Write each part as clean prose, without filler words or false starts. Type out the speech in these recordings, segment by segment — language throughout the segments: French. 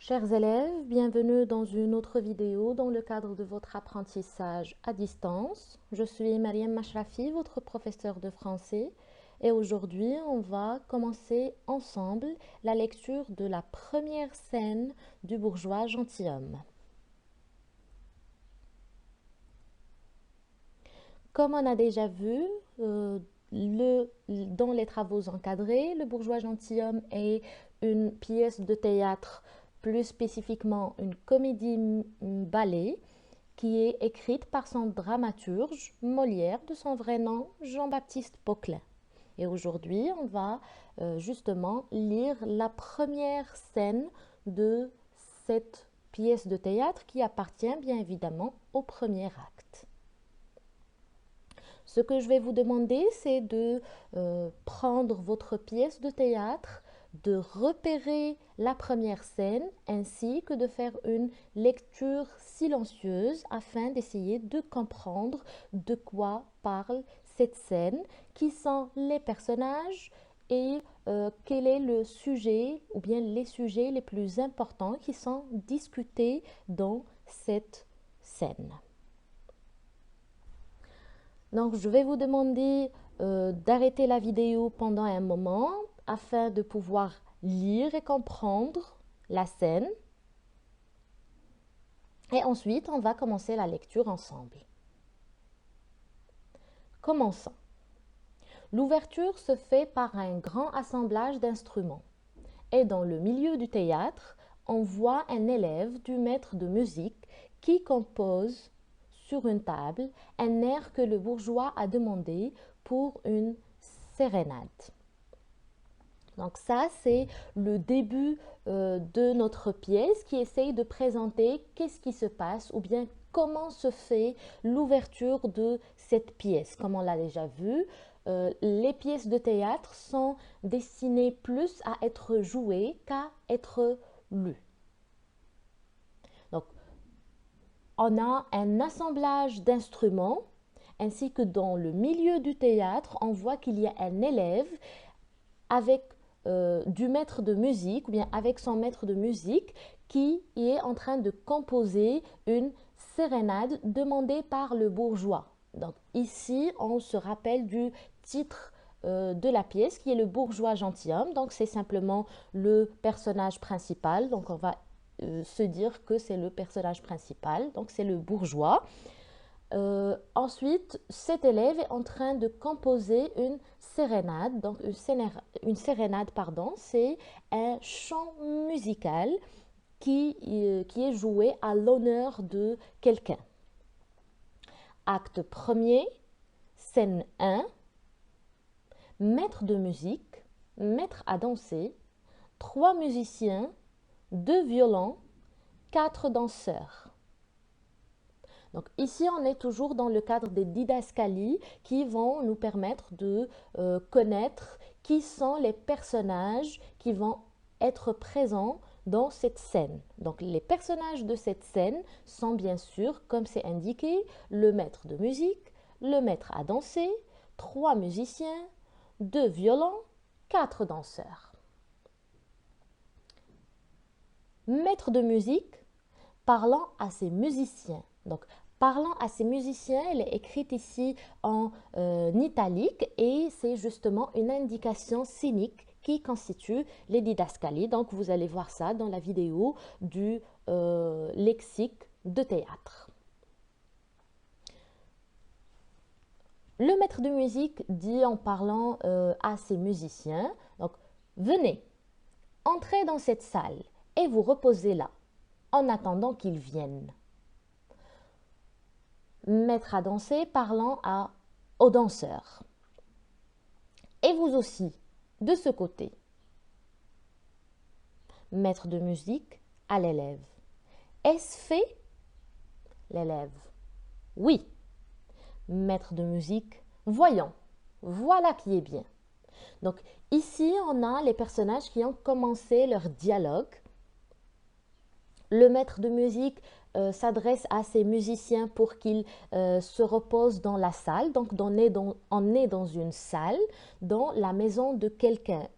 Chers élèves, bienvenue dans une autre vidéo dans le cadre de votre apprentissage à distance. Je suis Mariam Mashrafi, votre professeure de français, et aujourd'hui on va commencer ensemble la lecture de la première scène du bourgeois gentilhomme. Comme on a déjà vu, dans les travaux encadrés, le bourgeois gentilhomme est une pièce de théâtre, plus spécifiquement une comédie-ballet, qui est écrite par son dramaturge Molière, de son vrai nom Jean-Baptiste Poquelin. Et aujourd'hui, on va justement lire la première scène de cette pièce de théâtre qui appartient bien évidemment au premier acte. Ce que je vais vous demander, c'est de prendre votre pièce de théâtre, de repérer la première scène, ainsi que de faire une lecture silencieuse afin d'essayer de comprendre de quoi parle cette scène, qui sont les personnages et quel est le sujet ou bien les sujets les plus importants qui sont discutés dans cette scène. Donc, je vais vous demander d'arrêter la vidéo pendant un moment afin de pouvoir lire et comprendre la scène. Et ensuite, on va commencer la lecture ensemble. Commençons. L'ouverture se fait par un grand assemblage d'instruments. Et dans le milieu du théâtre, on voit un élève du maître de musique qui compose sur une table un air que le bourgeois a demandé pour une sérénade. Donc ça, c'est le début de notre pièce qui essaye de présenter qu'est-ce qui se passe ou bien comment se fait l'ouverture de cette pièce. Comme on l'a déjà vu, les pièces de théâtre sont destinées plus à être jouées qu'à être lues. Donc, on a un assemblage d'instruments, ainsi que dans le milieu du théâtre, on voit qu'il y a un élève avec du maître de musique, ou bien avec son maître de musique, qui est en train de composer une sérénade demandée par le bourgeois. Donc ici, on se rappelle du titre de la pièce, qui est le bourgeois gentilhomme. Donc c'est simplement le personnage principal. Donc on va se dire que c'est le personnage principal, donc c'est le bourgeois. Ensuite, cet élève est en train de composer une sérénade. Donc une sérénade, pardon, c'est un chant musical qui est joué à l'honneur de quelqu'un. Acte premier, scène 1, maître de musique, maître à danser, 3 musiciens, 2 violons, 4 danseurs. Donc ici, on est toujours dans le cadre des didascalies qui vont nous permettre de connaître qui sont les personnages qui vont être présents dans cette scène. Donc les personnages de cette scène sont bien sûr, comme c'est indiqué, le maître de musique, le maître à danser, 3 musiciens, 2 violons, 4 danseurs. Maître de musique, parlant à ses musiciens. Donc, parlant à ces musiciens, elle est écrite ici en italique et c'est justement une indication scénique qui constitue les didascalies. Donc, vous allez voir ça dans la vidéo du lexique de théâtre. Le maître de musique dit en parlant à ses musiciens, donc, venez, entrez dans cette salle et vous reposez là en attendant qu'ils viennent. Maître à danser parlant aux danseurs. Et vous aussi, de ce côté. Maître de musique à l'élève. Est-ce fait? L'élève. Oui. Maître de musique, voyons. Voilà qui est bien. Donc ici, on a les personnages qui ont commencé leur dialogue. Le maître de musique s'adresse à ses musiciens pour qu'ils se reposent dans la salle. Donc on est dans une salle, dans la maison de quelqu'un.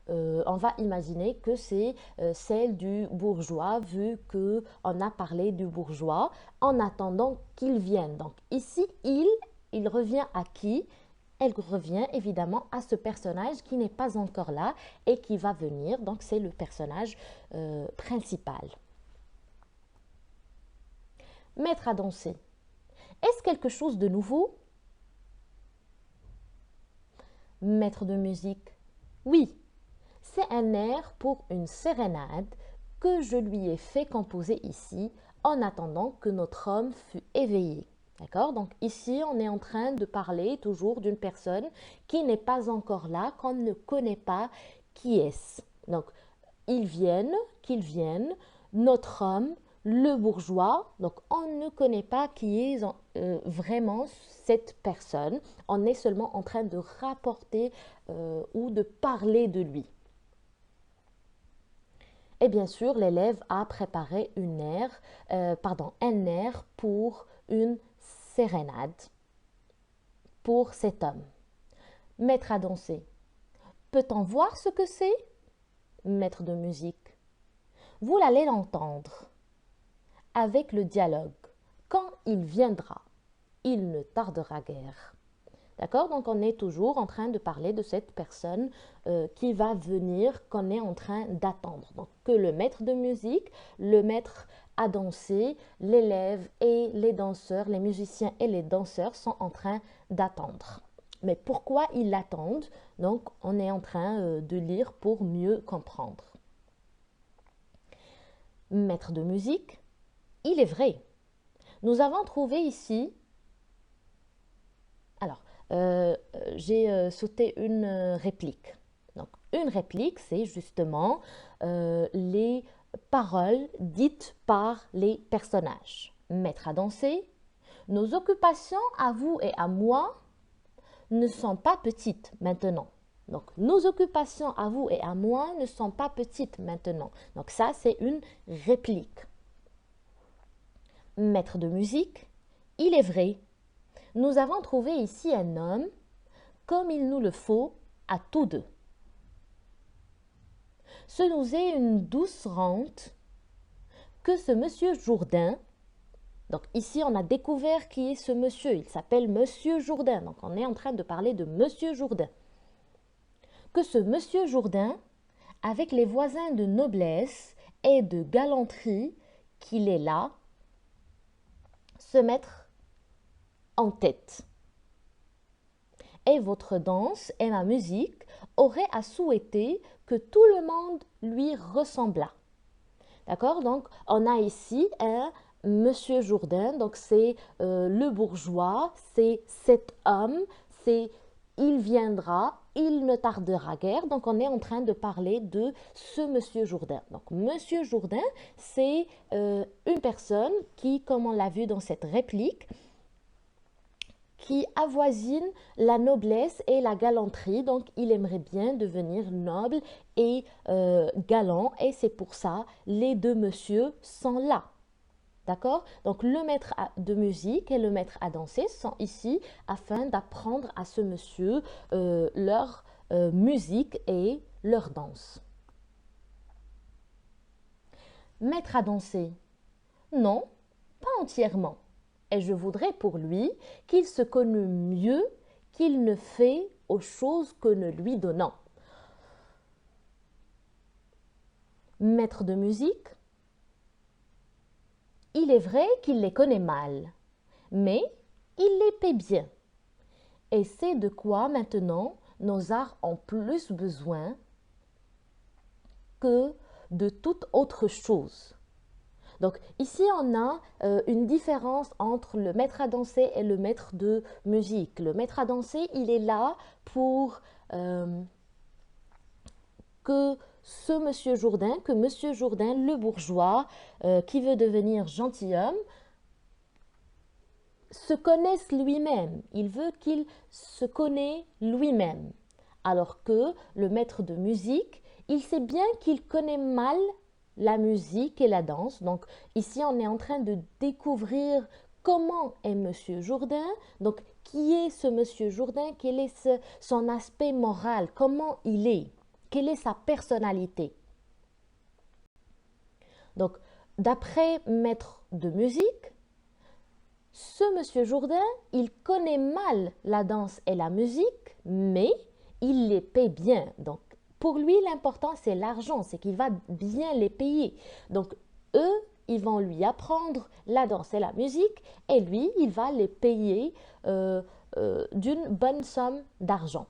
on va imaginer que c'est celle du bourgeois, vu qu'on a parlé du bourgeois, en attendant qu'il vienne. Donc ici, il revient à qui? Elle revient évidemment à ce personnage qui n'est pas encore là et qui va venir. Donc c'est le personnage principal. Mettre à danser. Est-ce quelque chose de nouveau? Maître de musique. Oui, c'est un air pour une sérénade que je lui ai fait composer ici en attendant que notre homme fût éveillé. D'accord? Donc ici, on est en train de parler toujours d'une personne qui n'est pas encore là, qu'on ne connaît pas qui est-ce. Donc, qu'ils viennent, notre homme, le bourgeois. Donc, on ne connaît pas qui est vraiment cette personne. On est seulement en train de rapporter ou de parler de lui. Et bien sûr, l'élève a préparé un air pour une sérénade pour cet homme. Mettre à danser. Peut-on voir ce que c'est? Maître de musique. Vous l'allez l'entendre avec le dialogue. Quand il viendra, il ne tardera guère. D'accord? Donc on est toujours en train de parler de cette personne qui va venir, qu'on est en train d'attendre. Donc que le maître de musique, le maître à danser, l'élève et les danseurs, les musiciens et les danseurs sont en train d'attendre. Mais pourquoi ils l'attendent? Donc on est en train de lire pour mieux comprendre. Maître de musique, il est vrai. Nous avons trouvé ici, j'ai sauté une réplique. Donc, une réplique, c'est justement les paroles dites par les personnages. Mettre à danser. Nos occupations, à vous et à moi, ne sont pas petites maintenant. Donc, nos occupations à vous et à moi ne sont pas petites maintenant. Donc, ça, c'est une réplique. Maître de musique, il est vrai. Nous avons trouvé ici un homme comme il nous le faut à tous deux. Ce nous est une douce rente que ce monsieur Jourdain, donc ici on a découvert qui est ce monsieur, il s'appelle monsieur Jourdain, donc on est en train de parler de monsieur Jourdain. Que ce monsieur Jourdain, avec les voisins de noblesse et de galanterie qu'il est là, se mettre en tête. Et votre danse et ma musique auraient à souhaiter que tout le monde lui ressemblât. D'accord? Donc, on a ici un monsieur Jourdain, donc c'est le bourgeois, c'est cet homme, c'est il viendra, il ne tardera guère. Donc, on est en train de parler de ce monsieur Jourdain. Donc, monsieur Jourdain, c'est une personne qui, comme on l'a vu dans cette réplique, qui avoisine la noblesse et la galanterie. Donc, il aimerait bien devenir noble et galant. Et c'est pour ça, les deux messieurs sont là. D'accord? Donc, le maître de musique et le maître à danser sont ici afin d'apprendre à ce monsieur leur musique et leur danse. Maître à danser? Non, pas entièrement. Et je voudrais pour lui qu'il se connaisse mieux qu'il ne fait aux choses que nous lui donnons. Maître de musique, il est vrai qu'il les connaît mal, mais il les paie bien. Et c'est de quoi maintenant nos arts ont plus besoin que de toute autre chose. Donc ici, on a une différence entre le maître à danser et le maître de musique. Le maître à danser, il est là pour que monsieur Jourdain, le bourgeois, qui veut devenir gentilhomme, se connaisse lui-même. Il veut qu'il se connaisse lui-même. Alors que le maître de musique, il sait bien qu'il connaît mal la musique et la danse. Donc ici, on est en train de découvrir comment est monsieur Jourdain. Donc qui est ce monsieur Jourdain? Quel est son aspect moral? Comment il est? quelle est sa personnalité. Donc, d'après maître de musique, ce monsieur Jourdain, il connaît mal la danse et la musique, mais il les paie bien. Donc, pour lui, l'important, c'est l'argent, c'est qu'il va bien les payer. Donc, eux, ils vont lui apprendre la danse et la musique, et lui, il va les payer d'une bonne somme d'argent.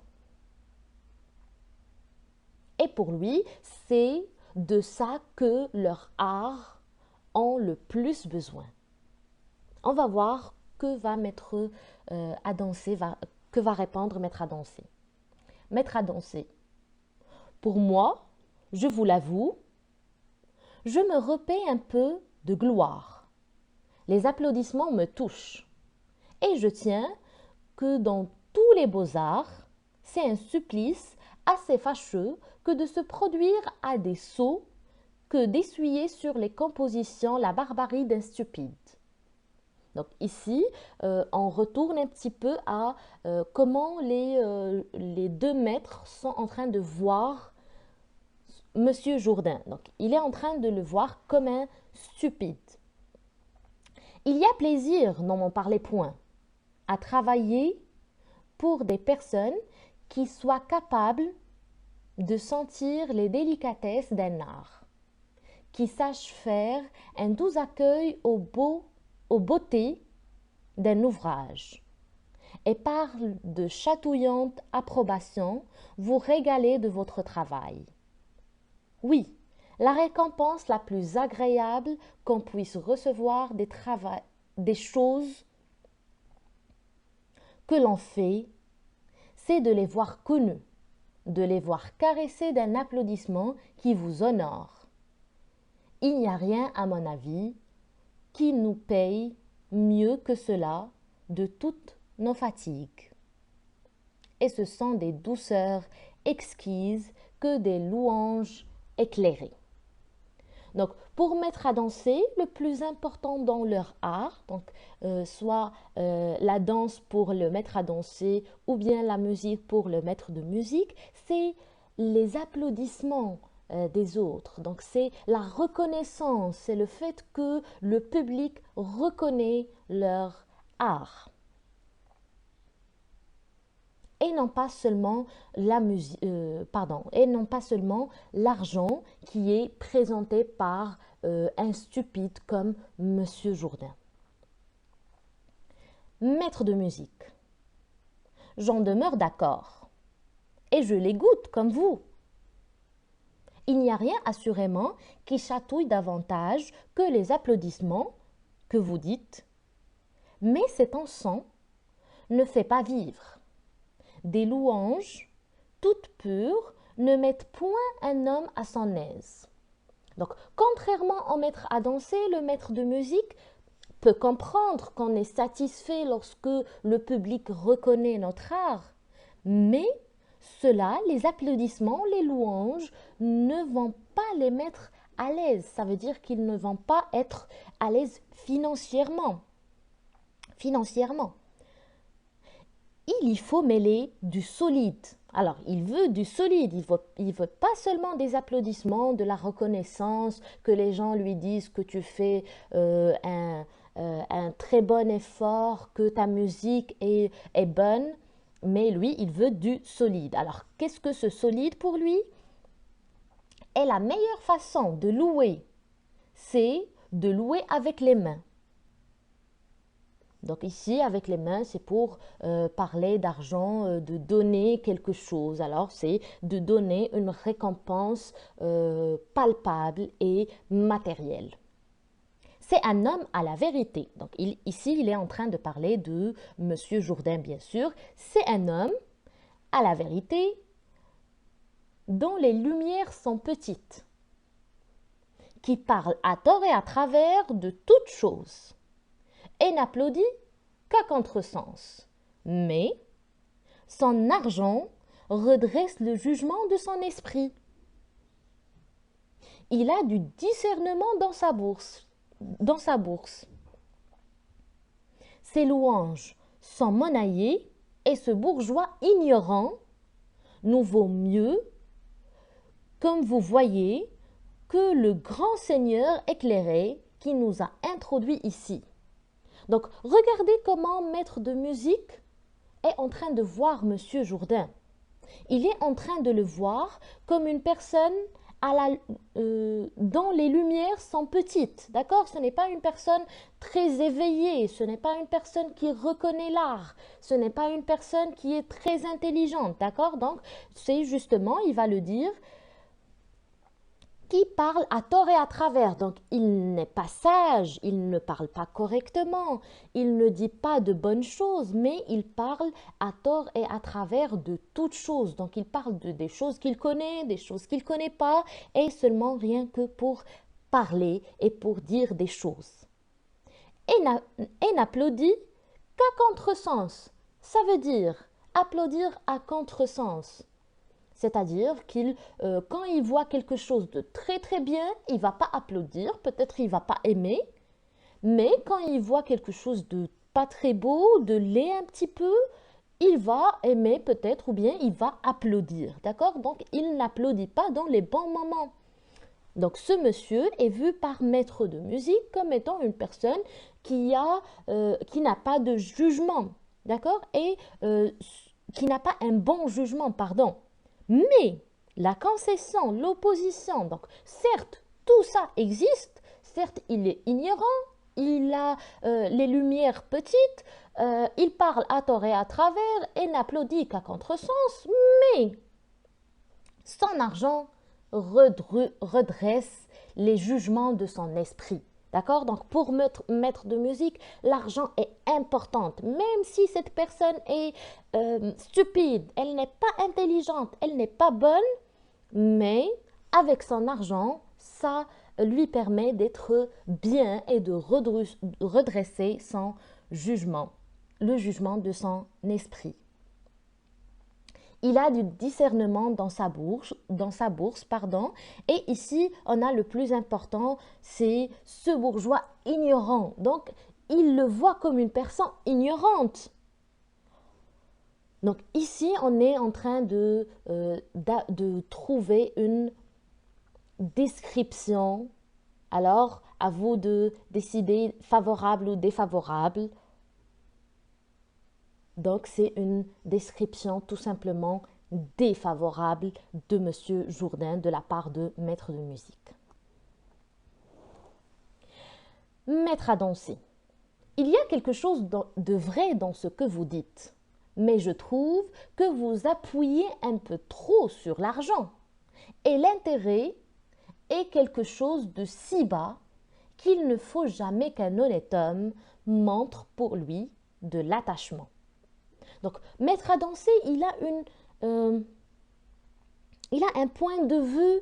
Et pour lui, c'est de ça que leur art ont le plus besoin. On va voir que va Maître à danser, que va répondre Maître à danser. Maître à danser. Pour moi, je vous l'avoue, je me repais un peu de gloire. Les applaudissements me touchent. Et je tiens que dans tous les beaux-arts, c'est un supplice assez fâcheux que de se produire à des sots que d'essuyer sur les compositions la barbarie d'un stupide. Donc ici, on retourne un petit peu à comment les deux maîtres sont en train de voir Monsieur Jourdain. Donc il est en train de le voir comme un stupide. Il y a plaisir, n'en m'en parlez point, à travailler pour des personnes qui soient capables de sentir les délicatesses d'un art, qui sachent faire un doux accueil aux beautés d'un ouvrage, et par de chatouillantes approbations vous régaler de votre travail. Oui, la récompense la plus agréable qu'on puisse recevoir des choses que l'on fait, c'est de les voir connus, de les voir caressés d'un applaudissement qui vous honore. Il n'y a rien, à mon avis, qui nous paye mieux que cela de toutes nos fatigues. Et ce sont des douceurs exquises que des louanges éclairées. Donc, pour mettre à danser, le plus important dans leur art, donc soit la danse pour le mettre à danser ou bien la musique pour le maître de musique, c'est les applaudissements des autres. Donc, c'est la reconnaissance, c'est le fait que le public reconnaît leur art. Et non pas seulement et non pas seulement l'argent qui est présenté par un stupide comme Monsieur Jourdain. Maître de musique, j'en demeure d'accord, et je les goûte comme vous. Il n'y a rien assurément qui chatouille davantage que les applaudissements que vous dites, mais cet encens ne fait pas vivre. Des louanges, toutes pures, ne mettent point un homme à son aise. Donc, contrairement au maître à danser, le maître de musique peut comprendre qu'on est satisfait lorsque le public reconnaît notre art, mais cela, les applaudissements, les louanges, ne vont pas les mettre à l'aise. Ça veut dire qu'ils ne vont pas être à l'aise financièrement. Il faut mêler du solide. Alors, il veut du solide, il veut pas seulement des applaudissements, de la reconnaissance, que les gens lui disent que tu fais un très bon effort, que ta musique est bonne, mais lui, il veut du solide. Alors, qu'est-ce que ce solide pour lui? Et la meilleure façon de louer, c'est de louer avec les mains. Donc ici, avec les mains, c'est pour parler d'argent, de donner quelque chose. Alors, c'est de donner une récompense palpable et matérielle. C'est un homme à la vérité. Donc ici, il est en train de parler de Monsieur Jourdain, bien sûr. C'est un homme à la vérité dont les lumières sont petites, qui parle à tort et à travers de toutes choses, et n'applaudit qu'à contresens. Mais son argent redresse le jugement de son esprit. Il a du discernement dans sa bourse. Ses louanges sont monnaillées et ce bourgeois ignorant nous vaut mieux comme vous voyez, que le grand Seigneur éclairé qui nous a introduits ici. Donc, regardez comment maître de musique est en train de voir Monsieur Jourdain. Il est en train de le voir comme une personne dont les lumières sont petites, d'accord? Ce n'est pas une personne très éveillée, ce n'est pas une personne qui reconnaît l'art, ce n'est pas une personne qui est très intelligente, d'accord? Donc, c'est justement, il va le dire, qui parle à tort et à travers. Donc, il n'est pas sage, il ne parle pas correctement, il ne dit pas de bonnes choses, mais il parle à tort et à travers de toutes choses. Donc, il parle des choses qu'il connaît, des choses qu'il ne connaît pas, et seulement rien que pour parler et pour dire des choses. Et n'applaudit qu'à contresens. Ça veut dire applaudir à contresens. C'est-à-dire qu'il, quand il voit quelque chose de très très bien, il ne va pas applaudir, peut-être il ne va pas aimer, mais quand il voit quelque chose de pas très beau, de laid un petit peu, il va aimer peut-être ou bien il va applaudir, d'accord? Donc il n'applaudit pas dans les bons moments. Donc ce monsieur est vu par maître de musique comme étant une personne qui n'a pas de jugement, d'accord? Et qui n'a pas un bon jugement, pardon. Mais la concession, l'opposition, donc certes, tout ça existe, certes, il est ignorant, il a les lumières petites, il parle à tort et à travers et n'applaudit qu'à contresens, mais son argent redresse les jugements de son esprit. D'accord? Donc, pour maître de musique, l'argent est importante. Même si cette personne est stupide, elle n'est pas intelligente, elle n'est pas bonne, mais avec son argent, ça lui permet d'être bien et de redresser son jugement, le jugement de son esprit. Il a du discernement dans sa bourse, et ici, on a le plus important, c'est ce bourgeois ignorant. Donc, il le voit comme une personne ignorante. Donc, ici, on est en train de trouver une description. Alors, à vous de décider favorable ou défavorable. Donc, c'est une description tout simplement défavorable de Monsieur Jourdain de la part de maître de musique. Maître à danser. Il y a quelque chose de vrai dans ce que vous dites, mais je trouve que vous appuyez un peu trop sur l'argent. Et l'intérêt est quelque chose de si bas qu'il ne faut jamais qu'un honnête homme montre pour lui de l'attachement. Donc, maître à danser, il a un point de vue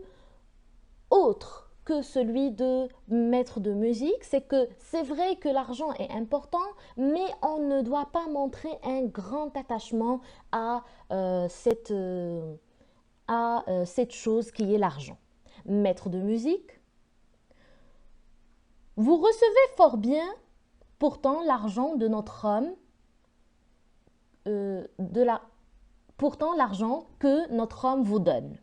autre que celui de maître de musique. C'est que c'est vrai que l'argent est important, mais on ne doit pas montrer un grand attachement à cette chose qui est l'argent. Maître de musique, vous recevez fort bien pourtant l'argent de notre homme, pourtant l'argent que notre homme vous donne.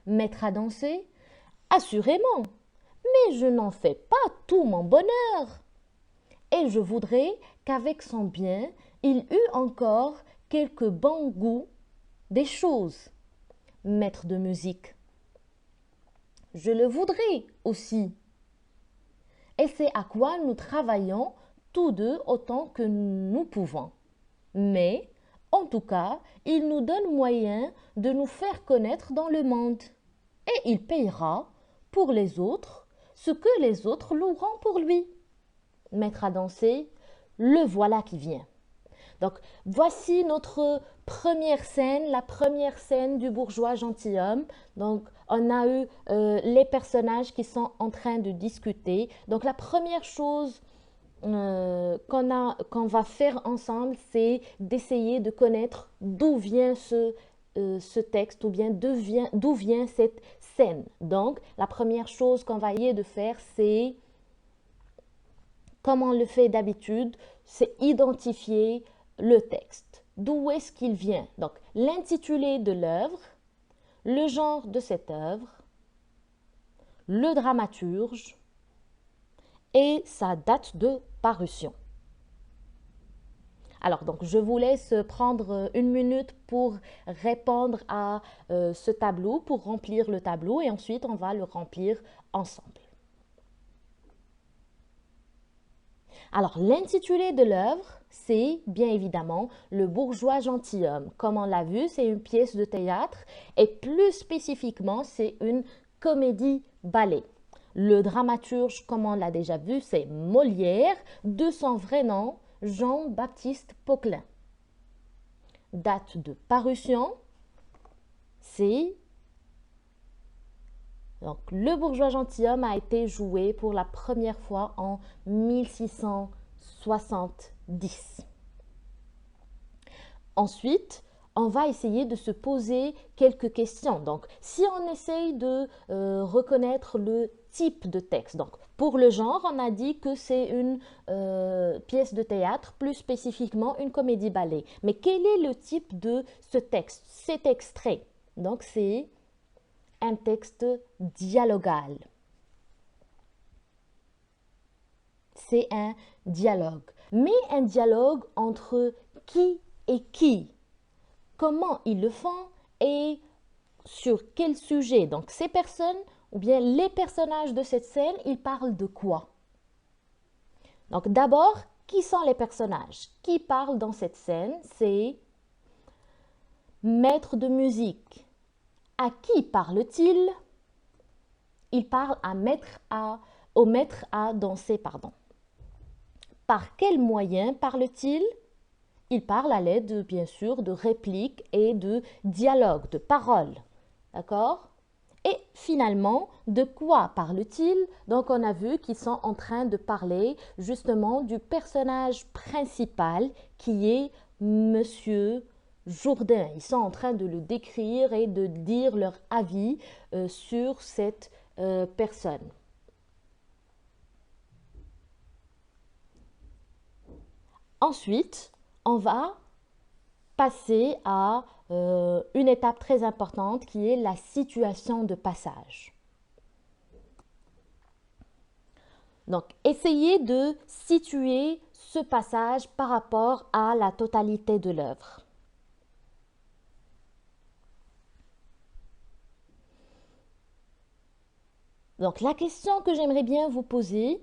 Maître à danser, assurément, mais je n'en fais pas tout mon bonheur. Et je voudrais qu'avec son bien, il eût encore quelques bons goûts des choses. Maître de musique, je le voudrais aussi. Et c'est à quoi nous travaillons tous deux autant que nous pouvons. Mais, en tout cas, il nous donne moyen de nous faire connaître dans le monde. Et il payera pour les autres ce que les autres loueront pour lui. Maître à danser, le voilà qui vient. Donc, voici notre première scène, la première scène du bourgeois gentilhomme. Donc, on a eu les personnages qui sont en train de discuter. Donc, la première chose qu'on va faire ensemble, c'est d'essayer de connaître d'où vient ce texte, ou bien d'où vient cette scène. Donc, la première chose qu'on va essayer de faire, c'est, comme on le fait d'habitude, c'est identifier le texte. D'où est-ce qu'il vient? Donc, l'intitulé de l'œuvre, le genre de cette œuvre, le dramaturge et sa date de parution. Alors, donc, je vous laisse prendre une minute pour répondre à ce tableau, pour remplir le tableau, et ensuite, on va le remplir ensemble. Alors, l'intitulé de l'œuvre, c'est bien évidemment Le bourgeois gentilhomme. Comme on l'a vu, c'est une pièce de théâtre et plus spécifiquement, c'est une comédie-ballet. Le dramaturge, comme on l'a déjà vu, c'est Molière, de son vrai nom, Jean-Baptiste Poquelin. Date de parution, c'est... Donc, Le bourgeois gentilhomme a été joué pour la première fois en 1670. Ensuite, on va essayer de se poser quelques questions. Donc, si on essaye de reconnaître le type de texte, donc pour le genre, on a dit que c'est une pièce de théâtre, plus spécifiquement une comédie-ballet. Mais quel est le type de ce texte, cet extrait? Donc, c'est un texte dialogal. C'est un dialogue. Mais un dialogue entre qui et qui? Comment ils le font et sur quel sujet? Donc ces personnes ou bien les personnages de cette scène, ils parlent de quoi? Donc d'abord, qui sont les personnages? Qui parlent dans cette scène? C'est maître de musique. À qui parle-t-il? Il parle au maître à danser, pardon. Par quel moyen parle-t-il? Il parle à l'aide, bien sûr, de répliques et de dialogues, de paroles. D'accord? Et finalement, de quoi parle-t-il? Donc, on a vu qu'ils sont en train de parler justement du personnage principal qui est Monsieur Jourdain. Ils sont en train de le décrire et de dire leur avis sur cette personne. Ensuite, on va passer à une étape très importante qui est la situation de passage. Donc, essayez de situer ce passage par rapport à la totalité de l'œuvre. Donc, la question que j'aimerais bien vous poser,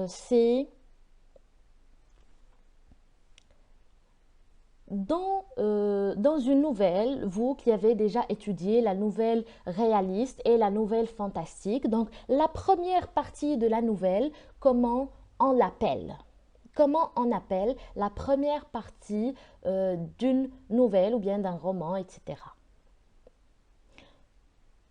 c'est dans une nouvelle, vous qui avez déjà étudié la nouvelle réaliste et la nouvelle fantastique, donc la première partie de la nouvelle, comment on l'appelle? Comment on appelle la première partie d'une nouvelle ou bien d'un roman, etc.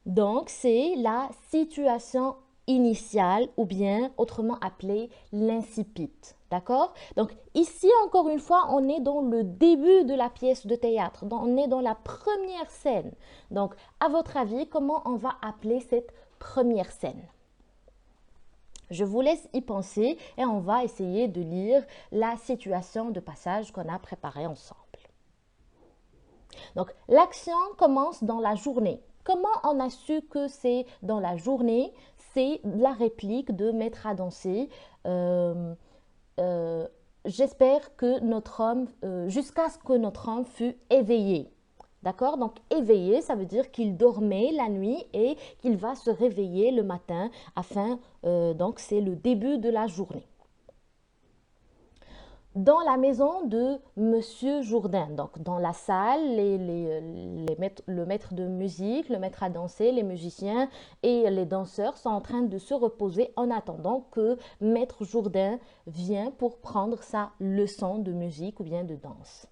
Donc, c'est la situation initiale ou bien autrement appelée l'incipit. D'accord? Donc, ici, encore une fois, on est dans le début de la pièce de théâtre. On est dans la première scène. Donc, à votre avis, comment on va appeler cette première scène? Je vous laisse y penser et on va essayer de lire la situation de passage qu'on a préparée ensemble. Donc, l'action commence dans la journée. Comment on a su que c'est dans la journée? C'est la réplique de Maître à danser. J'espère que notre homme, jusqu'à ce que notre homme fût éveillé. D'accord? Donc, éveillé, ça veut dire qu'il dormait la nuit et qu'il va se réveiller le matin afin, donc c'est le début de la journée. Dans la maison de Monsieur Jourdain, donc dans la salle, le maître de musique, le maître à danser, les musiciens et les danseurs sont en train de se reposer en attendant que Maître Jourdain vienne pour prendre sa leçon de musique ou bien de danse.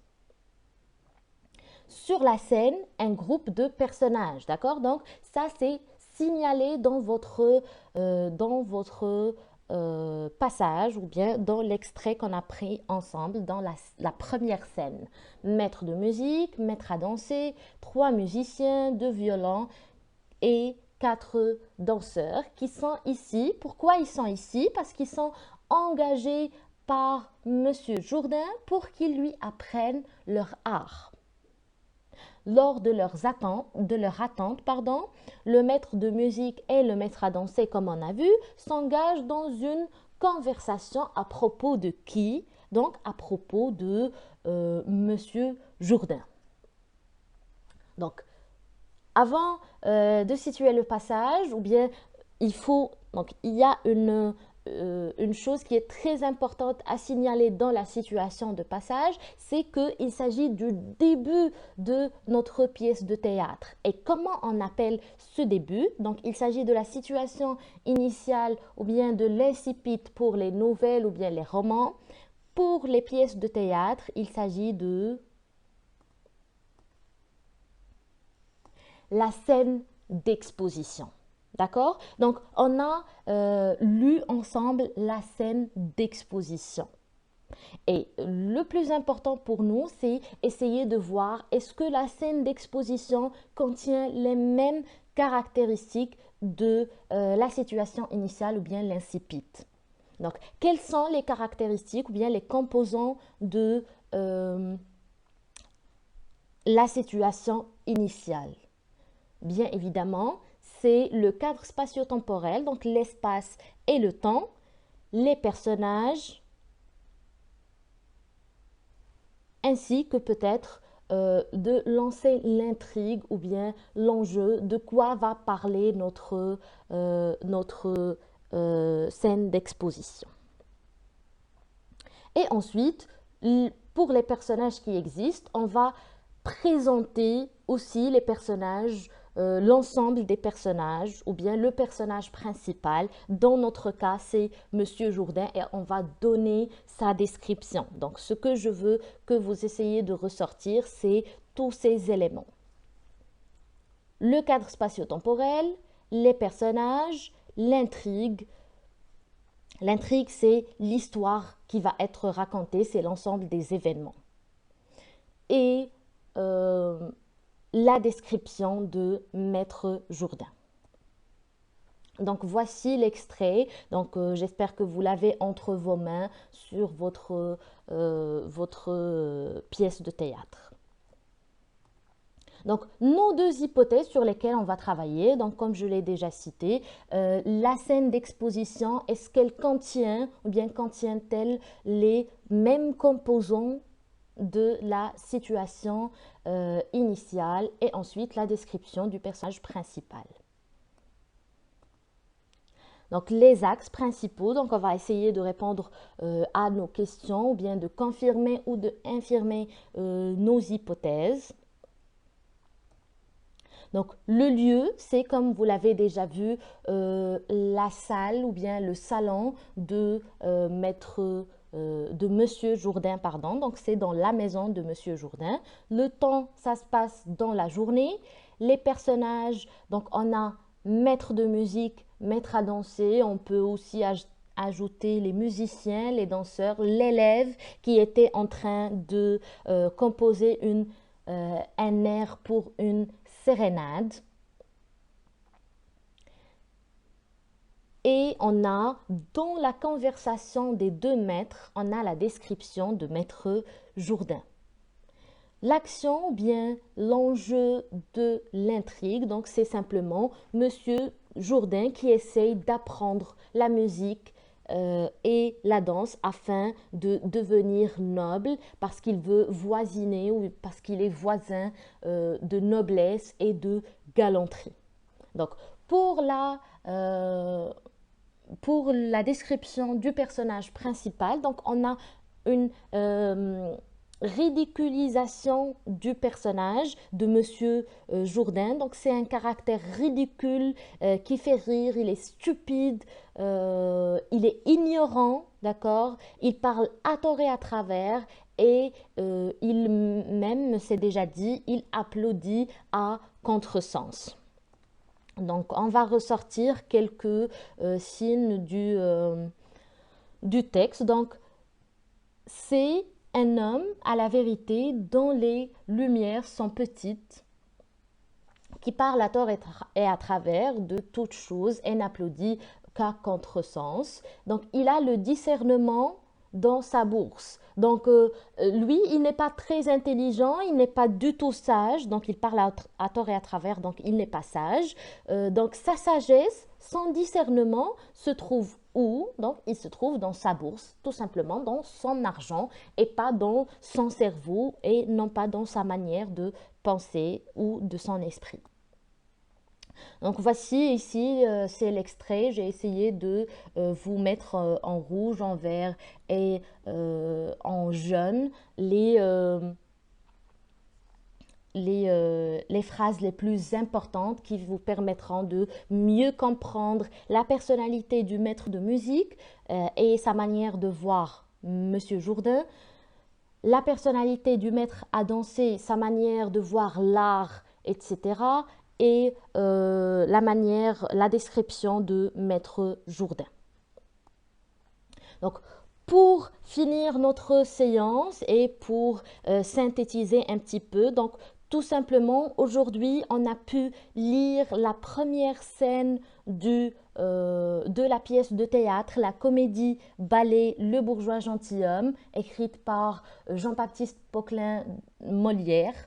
Sur la scène, un groupe de personnages, d'accord? Donc ça c'est signalé dans votre passage ou bien dans l'extrait qu'on a pris ensemble dans la première scène. Maître de musique, maître à danser, 3 musiciens, 2 violons et 4 danseurs qui sont ici. Pourquoi ils sont ici? Parce qu'ils sont engagés par Monsieur Jourdain pour qu'ils lui apprennent leur art. lors de leur attente, pardon, le maître de musique et le maître à danser, comme on a vu, s'engagent dans une conversation à propos de qui? Donc à propos de Monsieur Jourdain. Donc, avant de situer le passage, ou bien il y a une chose qui est très importante à signaler dans la situation de passage, c'est qu'il s'agit du début de notre pièce de théâtre. Et comment on appelle ce début? Donc, il s'agit de la situation initiale ou bien de l'incipit pour les nouvelles ou bien les romans. Pour les pièces de théâtre, il s'agit de la scène d'exposition. D'accord? Donc, on a lu ensemble la scène d'exposition. Et le plus important pour nous, c'est essayer de voir est-ce que la scène d'exposition contient les mêmes caractéristiques de la situation initiale ou bien l'incipit. Donc, quelles sont les caractéristiques ou bien les composants de la situation initiale? Bien évidemment, c'est le cadre spatio-temporel, donc l'espace et le temps, les personnages, ainsi que peut-être de lancer l'intrigue ou bien l'enjeu de quoi va parler notre scène d'exposition. Et ensuite, pour les personnages qui existent, on va présenter aussi les personnages, l'ensemble des personnages ou bien le personnage principal. Dans notre cas, c'est Monsieur Jourdain et on va donner sa description. Donc, ce que je veux que vous essayiez de ressortir, c'est tous ces éléments. Le cadre spatio-temporel, les personnages, l'intrigue. L'intrigue, c'est l'histoire qui va être racontée, c'est l'ensemble des événements. Et la description de Maître Jourdain. Donc voici l'extrait. Donc j'espère que vous l'avez entre vos mains sur votre pièce de théâtre. Donc nos deux hypothèses sur lesquelles on va travailler, donc comme je l'ai déjà cité, la scène d'exposition, est-ce qu'elle contient ou bien contient-elle les mêmes composants de la situation initiale et ensuite la description du personnage principal. Donc les axes principaux, donc on va essayer de répondre à nos questions ou bien de confirmer ou de infirmer nos hypothèses. Donc le lieu, c'est comme vous l'avez déjà vu, la salle ou bien le salon de Monsieur Jourdain, pardon. Donc c'est dans la maison de Monsieur Jourdain. Le temps, ça se passe dans la journée. Les personnages, donc on a maître de musique, maître à danser. On peut aussi ajouter les musiciens, les danseurs, l'élève qui était en train de composer un air pour une sérénade. Et on a, dans la conversation des deux maîtres, on a la description de Maître Jourdain. L'action, bien l'enjeu de l'intrigue, donc c'est simplement Monsieur Jourdain qui essaye d'apprendre la musique et la danse afin de devenir noble parce qu'il veut voisiner ou parce qu'il est voisin de noblesse et de galanterie. Donc pour la description du personnage principal, donc on a une ridiculisation du personnage de Monsieur Jourdain. Donc c'est un caractère ridicule qui fait rire, il est stupide, il est ignorant, d'accord? Il parle à tort et à travers et il même, c'est déjà dit, il applaudit à contresens. Donc on va ressortir quelques signes du texte. Donc c'est un homme à la vérité dont les lumières sont petites, qui parle à tort et à travers de toutes choses et n'applaudit qu'à contresens. Donc il a le discernement dans sa bourse. Donc, lui, il n'est pas très intelligent, il n'est pas du tout sage, donc il parle à tort et à travers, donc il n'est pas sage. Donc, sa sagesse, son discernement se trouve où? Donc, il se trouve dans sa bourse, tout simplement dans son argent et pas dans son cerveau et non pas dans sa manière de penser ou de son esprit. Donc voici ici, c'est l'extrait. J'ai essayé de vous mettre en rouge, en vert et en jaune les phrases les plus importantes qui vous permettront de mieux comprendre la personnalité du maître de musique et sa manière de voir Monsieur Jourdain, la personnalité du maître à danser, sa manière de voir l'art, etc. et la description de Maître Jourdain. Donc, pour finir notre séance et pour synthétiser un petit peu, donc tout simplement, aujourd'hui, on a pu lire la première scène de la pièce de théâtre, la comédie ballet Le bourgeois gentilhomme, écrite par Jean-Baptiste Poquelin Molière.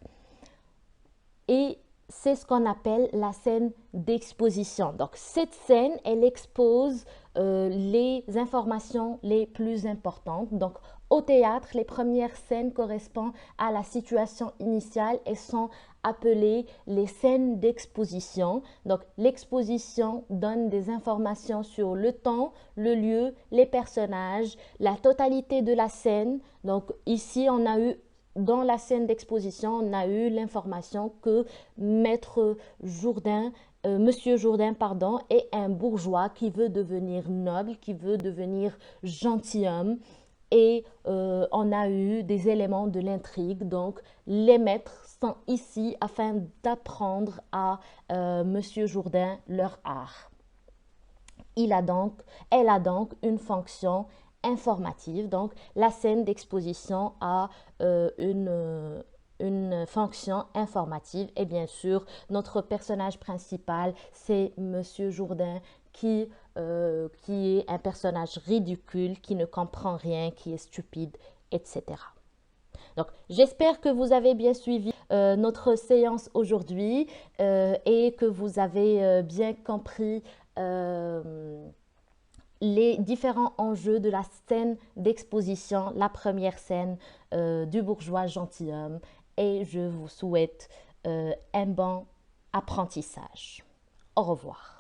Et c'est ce qu'on appelle la scène d'exposition. Donc, cette scène, elle expose les informations les plus importantes. Donc, au théâtre, les premières scènes correspondent à la situation initiale et sont appelées les scènes d'exposition. Donc, l'exposition donne des informations sur le temps, le lieu, les personnages, la totalité de la scène. Donc, ici, on a eu dans la scène d'exposition, on a eu l'information que Maître Jourdain, Monsieur Jourdain, pardon, est un bourgeois qui veut devenir noble, qui veut devenir gentilhomme. Et on a eu des éléments de l'intrigue. Donc, les maîtres sont ici afin d'apprendre à Monsieur Jourdain leur art. Elle a donc une fonction informative. Donc, la scène d'exposition a une fonction informative. Et bien sûr, notre personnage principal, c'est Monsieur Jourdain qui est un personnage ridicule, qui ne comprend rien, qui est stupide, etc. Donc, j'espère que vous avez bien suivi notre séance aujourd'hui et que vous avez bien compris les différents enjeux de la scène d'exposition, la première scène du bourgeois gentilhomme. Et je vous souhaite un bon apprentissage. Au revoir.